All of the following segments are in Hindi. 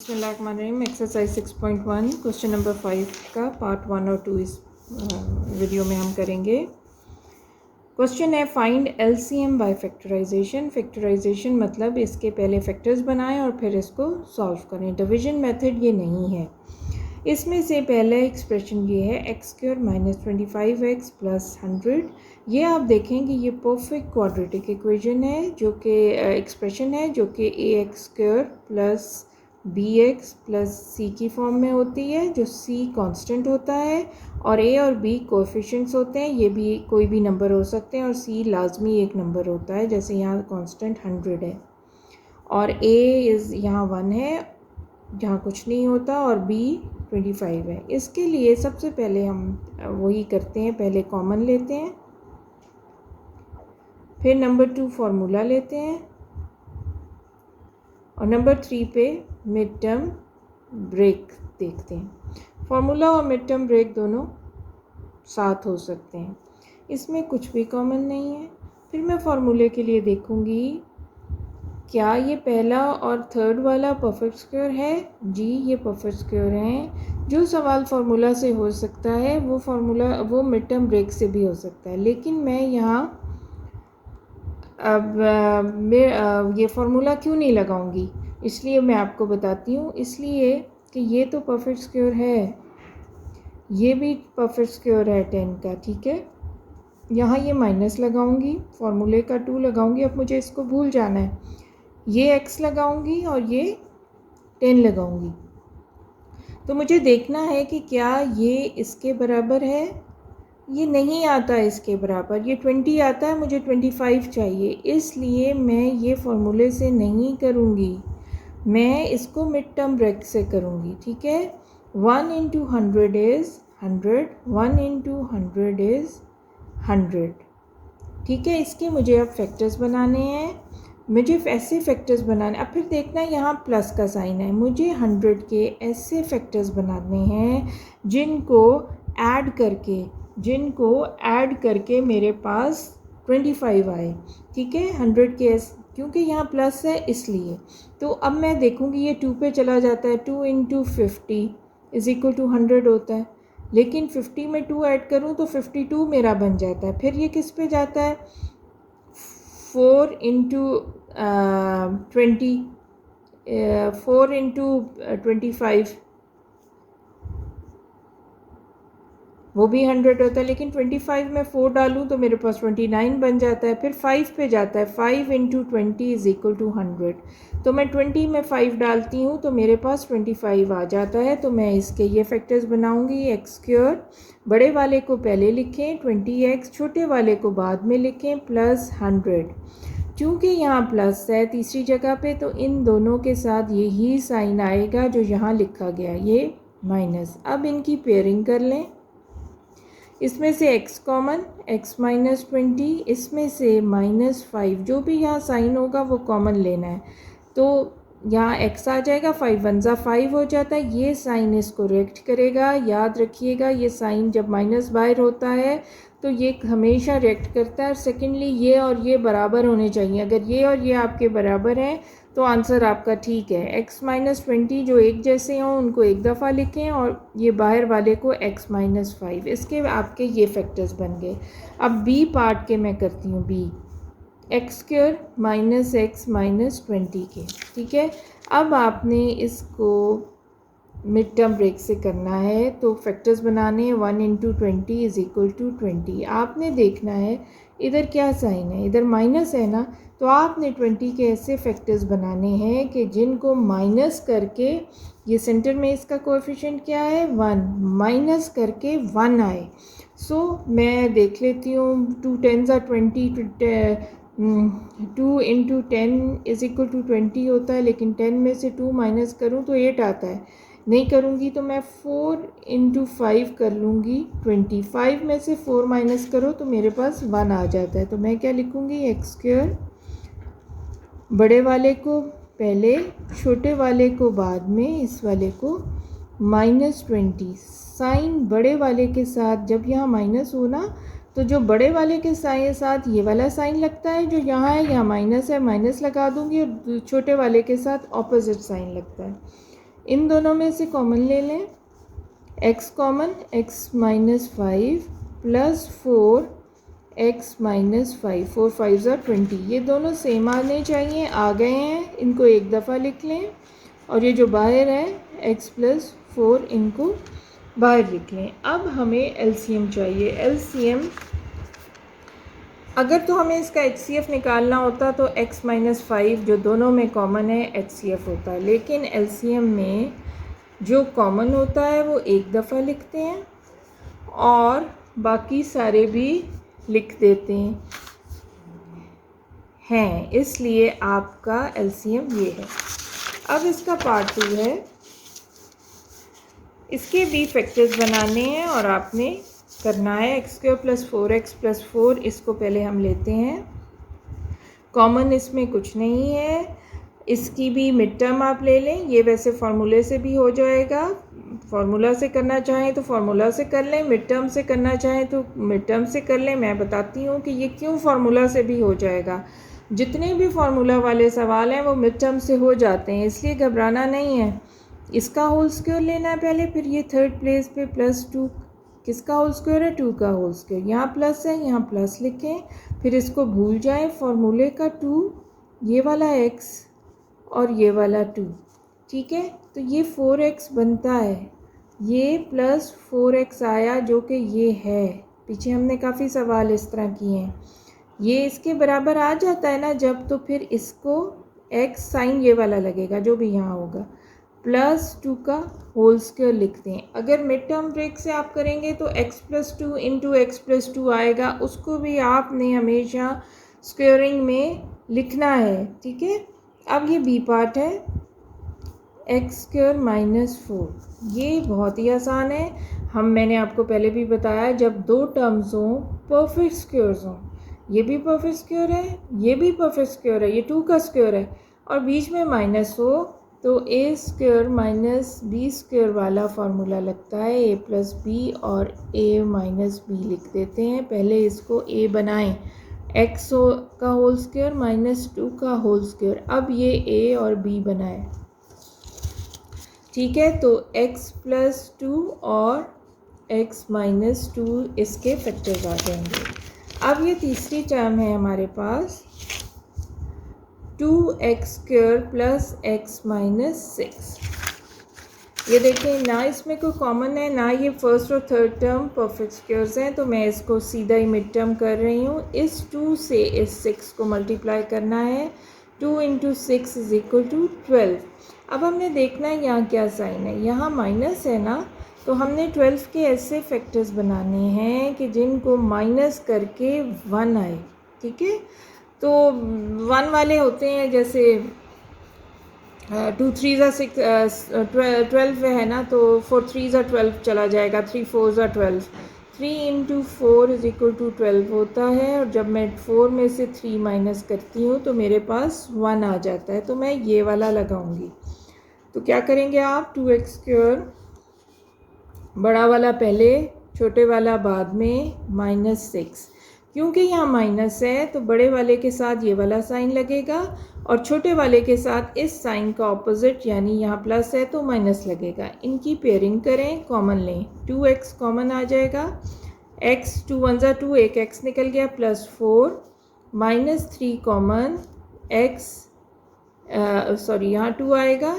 बिस्मिल्लाहिर्रहमानिर्रहीम। एक्सरसाइज 6.1 क्वेश्चन नंबर 5 का पार्ट 1 और 2 इस वीडियो में हम करेंगे। क्वेश्चन है find LCM by factorization. Factorization मतलब इसके पहले फैक्टर्स बनाएं और फिर इसको सॉल्व करें। डिवीजन मेथड ये नहीं है। इसमें से पहला एक्सप्रेशन ये है x² - 25x + 100। ये आप देखेंगे ये परफेक्ट क्वाड्रेटिक इक्वेशन है जो कि एक्सप्रेशन है जो कि ax² + bx + c की फॉर्म में होती है, जो c कांस्टेंट होता है और a और b कोएफिशिएंट्स होते हैं। ये भी कोई भी नंबर हो सकते हैं और c लाजमी एक नंबर होता है, जैसे यहाँ कांस्टेंट 100 है और a इज़ यहाँ 1 है जहाँ कुछ नहीं होता और b 25 है। इसके लिए सबसे पहले हम वही करते हैं, पहले कॉमन लेते हैं, फिर नंबर 2 फार्मूला लेते हैं और नंबर 3 पे मिड टर्म ब्रेक देखते हैं। फार्मूला और मिड टर्म ब्रेक दोनों साथ हो सकते हैं, इसमें कुछ भी कॉमन नहीं है। फिर मैं फार्मूले के लिए देखूंगी क्या ये पहला और थर्ड वाला परफेक्ट स्क्वायर है। जी ये परफेक्ट स्क्वायर हैं। जो सवाल फार्मूला से हो सकता है वो फार्मूला वो मिड टर्म ब्रेक से भी हो सकता है, लेकिन मैं यहाँ अब ये फार्मूला क्यों नहीं लगाऊंगी, इसलिए मैं आपको बताती हूँ। इसलिए कि ये तो परफेक्ट स्क्वायर है, ये भी परफेक्ट स्क्वायर है 10 का, ठीक है। यहाँ ये माइनस लगाऊंगी, फार्मूले का 2 लगाऊंगी। अब मुझे इसको भूल जाना है, ये x लगाऊंगी और ये 10 लगाऊंगी। तो मुझे देखना है कि क्या ये इसके बराबर है। ये नहीं आता इसके बराबर, ये 20 आता है, मुझे 25 चाहिए, इसलिए मैं ये फार्मूले से नहीं करूँगी, मैं इसको मिड टर्म ब्रेक से करूँगी, ठीक है। 1 × 100 इज़ 100, 1 × 100 इज़ 100, ठीक है। इसके मुझे अब फैक्टर्स बनाने हैं, मुझे ऐसे फैक्टर्स बनाने। अब फिर देखना यहाँ प्लस का साइन है, मुझे 100 के ऐसे फैक्टर्स बनाने हैं जिनको ऐड करके मेरे पास 25 आए, ठीक है। 100 के क्योंकि यहाँ प्लस है इसलिए। तो अब मैं देखूँगी ये 2 पे चला जाता है, 2 × 50 = 100 होता है, लेकिन 50 में 2 ऐड करूँ तो 52 मेरा बन जाता है। फिर ये किस पे जाता है, 4 × 20, 4 × 25 वो भी 100 होता है, लेकिन 25 में 4 डालूँ तो मेरे पास 29 बन जाता है। फिर 5 पे जाता है, 5 × 20 = 100। तो मैं 20 में 5 डालती हूँ तो मेरे पास 25 आ जाता है। तो मैं इसके ये फैक्टर्स बनाऊँगी। x² बड़े वाले को पहले लिखें, 20x छोटे वाले को बाद में लिखें, + 100। चूँकि यहाँ प्लस है तीसरी जगह पे, तो इन दोनों के साथ यही साइन आएगा जो यहाँ लिखा गया, ये माइनस। अब इनकी पेयरिंग कर लें, इसमें से x कॉमन, x - 20, इसमें से -5, जो भी यहाँ साइन होगा वो कॉमन लेना है। तो यहाँ x आ जाएगा, 5 × 1 = 5 हो जाता है। ये साइन इसको रिएक्ट करेगा, याद रखिएगा ये साइन जब माइनस बाहर होता है तो ये हमेशा रिएक्ट करता है। सेकेंडली ये और ये बराबर होने चाहिए, अगर ये और ये आपके बराबर हैं तो आंसर आपका ठीक है। x - 20 जो एक जैसे हों उनको एक दफ़ा लिखें और ये बाहर वाले को x - 5, इसके आपके ये फैक्टर्स बन गए। अब b पार्ट के मैं करती हूँ, b x² - x - 20 के, ठीक है। अब आपने इसको मिड टर्म ब्रेक से करना है तो फैक्टर्स बनाने हैं। 1 × 20 = 20। आपने देखना है इधर क्या साइन है, इधर माइनस है ना, तो आपने 20 के ऐसे फैक्टर्स बनाने हैं कि जिनको माइनस करके, ये सेंटर में इसका कोएफिशिएंट क्या है 1, माइनस करके 1 आए। सो मैं देख लेती हूँ, 2 10s are 20, 2 × 10 = 20 होता है, लेकिन 10 में से 2 माइनस करूँ तो 8 आता है। नहीं करूँगी तो मैं 4 × 5 कर लूँगी, 25 में से 4 माइनस करो तो मेरे पास 1 आ जाता है। तो मैं क्या लिखूँगी, x² बड़े वाले को पहले, छोटे वाले को बाद में, इस वाले को -20। साइन बड़े वाले के साथ जब यहाँ माइनस हो ना, तो जो बड़े वाले के साथ ये वाला साइन लगता है, जो यहाँ है यहाँ माइनस है, माइनस लगा दूँगी, और छोटे वाले के साथ ऑपोजिट साइन लगता है। इन दोनों में से कॉमन ले लें, x common, x minus 5 plus 4x minus 5, 4 5 20, ये दोनों सेम आने चाहिए, आ गए हैं। इनको एक दफ़ा लिख लें और ये जो बाहर है x प्लस 4, इनको बाहर लिख लें। अब हमें एलसीएम चाहिए। एलसीएम अगर तो हमें इसका HCF निकालना होता तो x माइनस 5 जो दोनों में कॉमन है HCF होता है, लेकिन LCM में जो कॉमन होता है वो एक दफ़ा लिखते हैं और बाकी सारे भी लिख देते हैं, इसलिए आपका LCM ये है। अब इसका पार्ट 2 है, इसके भी फैक्टर्स बनाने हैं और आपने करना है x² प्लस 4x प्लस 4, इसको पहले हम लेते हैं। कॉमन इसमें कुछ नहीं है, इसकी भी मिड टर्म आप ले लें, ये वैसे फार्मूले से भी हो जाएगा। फार्मूला से करना चाहें तो फार्मूला से कर लें, मिड टर्म से करना चाहें तो मिड टर्म से कर लें। मैं बताती हूँ कि ये क्यों फार्मूला से भी हो जाएगा। जितने भी फार्मूला वाले सवाल हैं वो मिड टर्म से हो जाते हैं, इसलिए घबराना नहीं है। इसका होल स्क्वायर लेना है पहले, फिर ये थर्ड प्लेस पे प्लस 2, किसका होल स्क्वायर है? 2 का होल स्क्वायर। यहाँ प्लस है, यहाँ प्लस लिखें, फिर इसको भूल जाएं, फार्मूले का 2, ये वाला x और ये वाला 2, ठीक है। तो ये 4x बनता है, ये प्लस 4x आया जो कि ये है। पीछे हमने काफ़ी सवाल इस तरह किए हैं, ये इसके बराबर आ जाता है ना जब, तो फिर इसको x साइन ये वाला लगेगा जो भी यहाँ होगा, प्लस 2 का होल स्क्वायर लिखते हैं। अगर मिड टर्म ब्रेक से आप करेंगे तो x plus 2 into x plus 2 आएगा, उसको भी आपने हमेशा स्क्वेयरिंग में लिखना है, ठीक है। अब ये बी पार्ट है, x² माइनस 4, ये बहुत ही आसान है। मैंने आपको पहले भी बताया, जब दो टर्म्स हों परफेक्ट स्क्वेयर्स हों, ये भी परफेक्ट स्क्वेयर है, ये भी परफेक्ट स्क्वेयर है, ये 2 का स्क्वेयर है, और बीच में माइनस हो तो a² माइनस b² वाला फार्मूला लगता है, a प्लस बी और a माइनस बी लिख देते हैं। पहले इसको a बनाएं, x का होल स्क्वायर माइनस 2 का होल स्क्वायर, अब ये a और b बनाएं, ठीक है। तो x प्लस 2 और x माइनस 2 इसके फैक्टर्स आ जाएंगे। अब ये तीसरी टर्म है हमारे पास, 2x² प्लस x माइनस 6। ये देखें ना, इसमें कोई कॉमन है ना, ये फर्स्ट और थर्ड टर्म परफेक्ट स्क्वेयर्स हैं, तो मैं इसको सीधा ही मिड टर्म कर रही हूँ। इस 2 से इस 6 को मल्टीप्लाई करना है, 2 इंटू 6 इज इक्वल टू 12। अब हमने देखना है यहाँ क्या साइन है, यहाँ माइनस है ना, तो हमने 12 के ऐसे फैक्टर्स बनाने हैं कि जिनको माइनस करके 1 आए, ठीक है। तो 1 वाले होते हैं, जैसे 2 3 ज़ा 6 12 है ना, तो 4 3 ज़ा 12 चला जाएगा, 3 4 ज़ा 12, 3 इंटू 4 इज इक्वल टू 12 होता है। और जब मैं 4 में से 3 माइनस करती हूँ तो मेरे पास 1 आ जाता है, तो मैं ये वाला लगाऊंगी। तो क्या करेंगे आप, 2x² बड़ा वाला पहले, छोटे वाला बाद में, माइनस 6, क्योंकि यहाँ माइनस है तो बड़े वाले के साथ ये वाला साइन लगेगा और छोटे वाले के साथ इस साइन का ऑपोजिट, यानी यहाँ प्लस है तो माइनस लगेगा। इनकी पेयरिंग करें, कॉमन लें, 2x कॉमन आ जाएगा, x 2 1 ज़ा 2, एक x निकल गया, plus 4 minus 3 common, x sorry यहाँ 2 आएगा,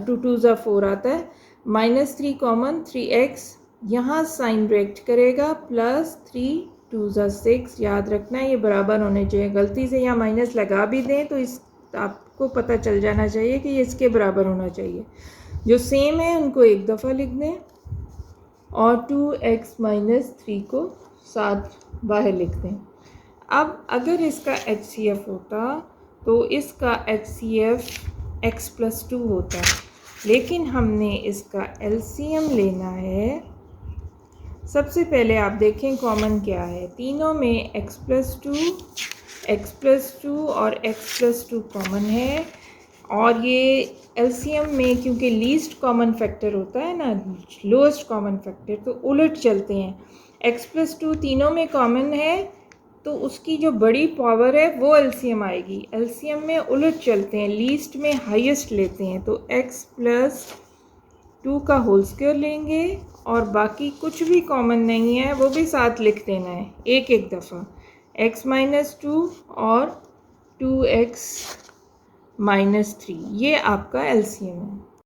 2 2 ज़ा 4 आता है, माइनस 3 कॉमन, 3x यहाँ साइन रिएक्ट करेगा, प्लस 3 2 ज़ा 6, याद रखना है ये बराबर होने चाहिए। गलती से यहाँ माइनस लगा भी दें तो इस आपको पता चल जाना चाहिए कि ये इसके बराबर होना चाहिए। जो सेम है उनको एक दफ़ा लिख दें और 2x माइनस 3 को साथ बाहर लिख दें। अब अगर इसका HCF होता तो इसका HCF x प्लस 2 होता, लेकिन हमने इसका LCM लेना है। सबसे पहले आप देखें कॉमन क्या है, तीनों में x प्लस 2 और x प्लस 2 कॉमन है, और ये LCM में क्योंकि लीस्ट कॉमन फैक्टर होता है ना, लोएस्ट कॉमन फैक्टर, तो उलट चलते हैं। x प्लस 2 तीनों में कॉमन है तो उसकी जो बड़ी पावर है वो LCM आएगी। LCM में उलट चलते हैं, लीस्ट में हाईएस्ट लेते हैं, तो x प्लस 2 का होल स्क्वायर लेंगे और बाकी कुछ भी कॉमन नहीं है वो भी साथ लिख देना है एक एक दफ़ा, x-2 और 2x-3, ये आपका एलसीएम है।